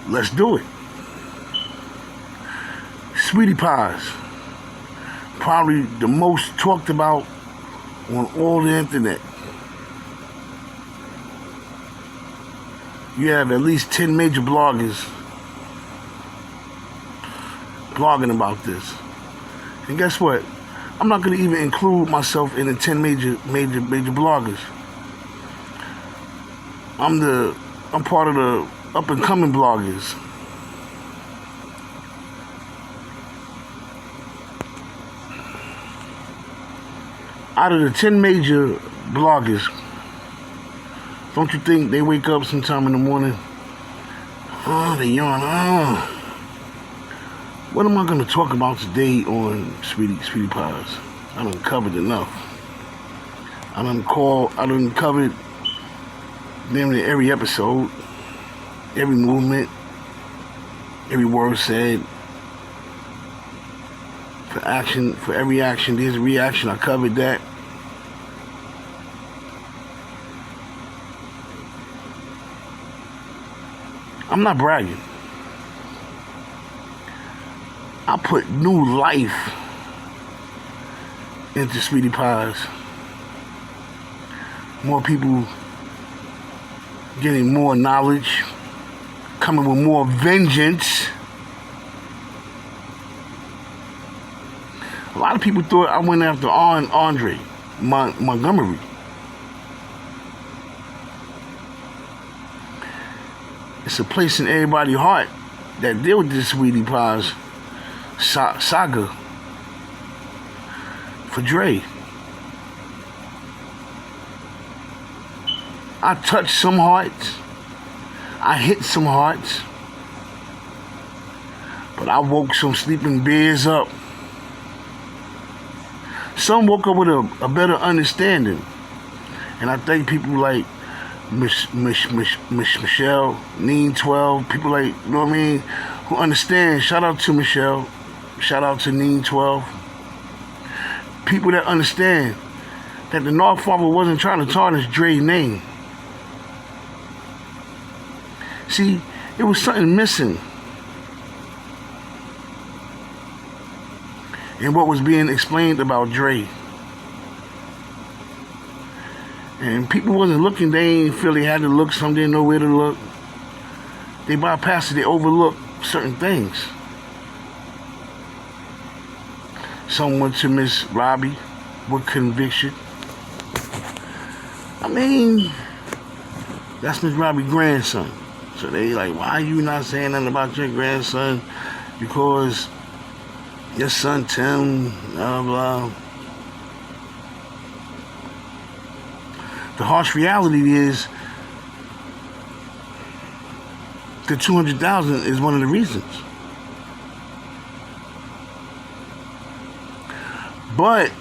let's do it. Sweetie pies, probably the most talked about on all the internet. You have at least 10 major bloggers blogging about this. And guess what? I'm not going to even include myself in the 10 major bloggers. I'm part of the up and coming bloggers. Out of the 10 major bloggers, don't you think they wake up sometime in the morning? Oh, they yawn. Oh. What am I going to talk about today on Sweetie Pies? I done covered enough. I done covered damn near every episode, every movement, every word said. For every action, there's a reaction. I covered that. I'm not bragging. I put new life into Sweetie Pies. More people getting more knowledge, coming with more vengeance. A lot of people thought I went after Andre Montgomery. It's a place in everybody's heart that deal with this Sweetie Pies saga for Dre. I touched some hearts. I hit some hearts. But I woke some sleeping bears up. Some woke up with a better understanding. And I thank people like Michelle, Neen 12, people like, you know what I mean, who understand. Shout out to Michelle. Shout out to Neen 12. People that understand that the North Father wasn't trying to tarnish Dre's name. See, it was something missing in what was being explained about Dre. And people wasn't looking, they ain't feel they had to look, some didn't know where to look. They bypassed it, they overlooked certain things. Some went to Miss Robbie with conviction. I mean, that's Miss Robbie's grandson. So they like, why are you not saying nothing about your grandson? Because your son Tim, blah, blah. The harsh reality is the 200,000 is one of the reasons. But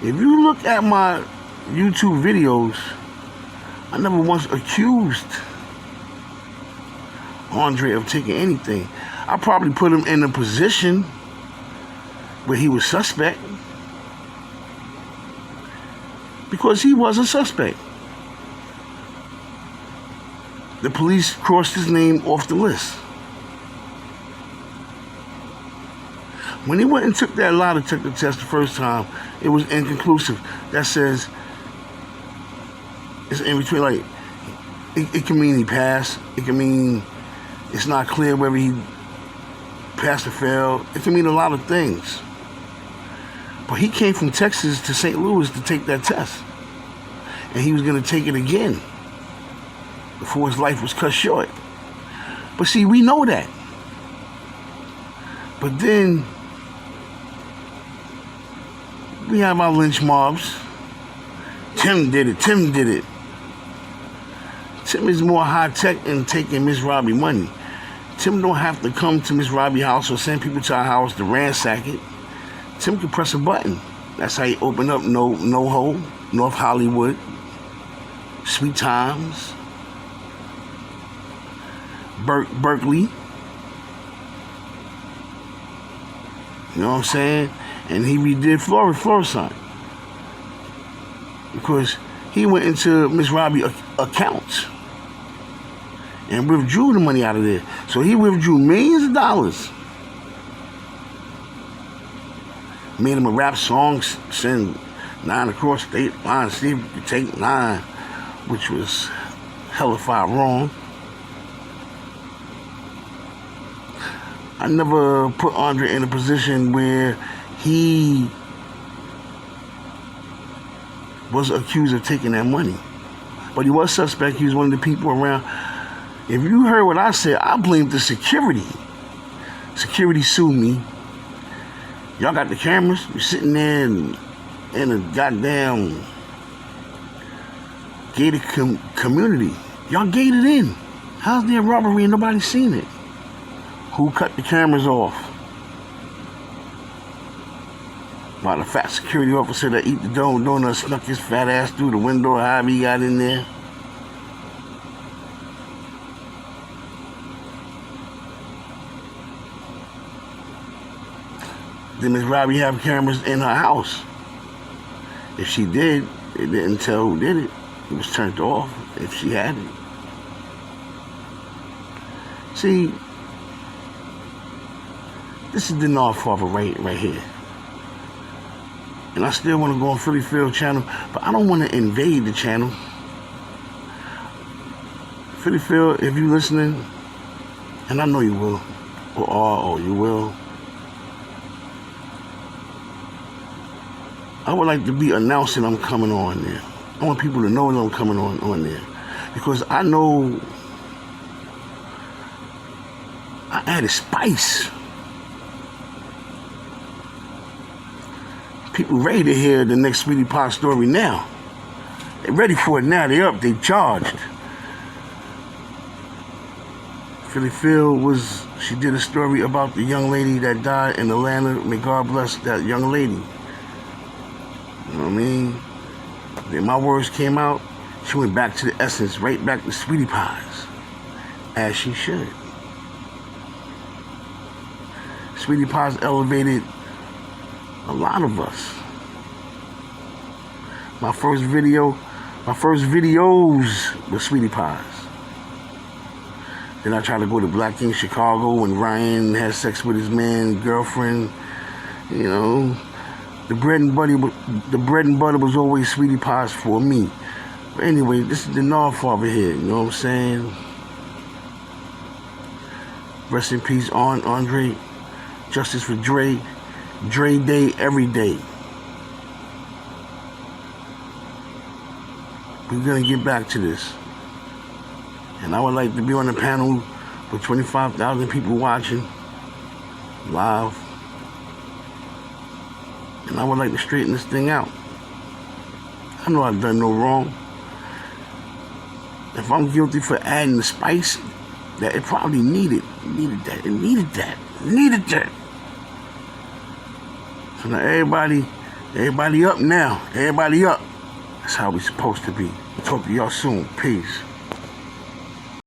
if you look at my YouTube videos, I never once accused Andre of taking anything. I probably put him in a position where he was suspect because he was a suspect. The police crossed his name off the list. When he went and took that lie detector test the first time, it was inconclusive. That says it's in between, like, it can mean he passed. It can mean it's not clear whether he passed or failed. It can mean a lot of things. But he came from Texas to St. Louis to take that test. And he was going to take it again before his life was cut short. But see, we know that. But then we have our lynch mobs. Tim did it. Tim is more high-tech in taking Miss Robbie money. Tim don't have to come to Miss Robbie's house or send people to our house to ransack it. Tim can press a button. That's how he opened up NoHo, North Hollywood, Sweet Times, Berkeley. You know what I'm saying? And he redid Florissant. Because he went into Miss Robbie's accounts and withdrew the money out of there. So he withdrew millions of dollars. Made him a rap song, send 9 across state line, see if you could take 9, which was hella far wrong. I never put Andre in a position where he was accused of taking that money. But he was suspect. He was one of the people around. If you heard what I said, I blamed the security. Security sued me. Y'all got the cameras? You're sitting there in a goddamn gated community. Y'all gated in. How's there robbery and nobody's seen it? Who cut the cameras off? By the fat security officer that eat the donut snuck his fat ass through the window, however he got in there. Did Miss Robbie have cameras in her house? If she did, it didn't tell who did it. It was turned off if she had it. See, this is the Godfather right here. And I still want to go on Philly Phil channel, but I don't want to invade the channel. Philly Phil, if you listening, and I know you will, or you will, I would like to be announcing I'm coming on there. I want people to know that I'm coming on there. Because I know I added spice. People ready to hear the next Sweetie Pie story now. They're ready for it now. They up. They charged. Philly Phil she did a story about the young lady that died in Atlanta. May God bless that young lady. You know what I mean? Then my words came out. She went back to the essence, right back to Sweetie Pies. As she should. Sweetie Pies elevated a lot of us. My first videos were Sweetie Pies. Then I tried to go to Black King Chicago when Ryan had sex with his man's girlfriend. You know, the bread and butter was always Sweetie Pies for me. But anyway, this is the Godfather here. You know what I'm saying? Rest in peace, Andre. Justice for Dre. Dre Day every day. We're gonna get back to this. And I would like to be on the panel with 25,000 people watching live. And I would like to straighten this thing out. I know I've done no wrong. If I'm guilty for adding the spice, that it probably needed that. So now everybody up now. Everybody up. That's how we supposed to be. Talk to y'all soon. Peace.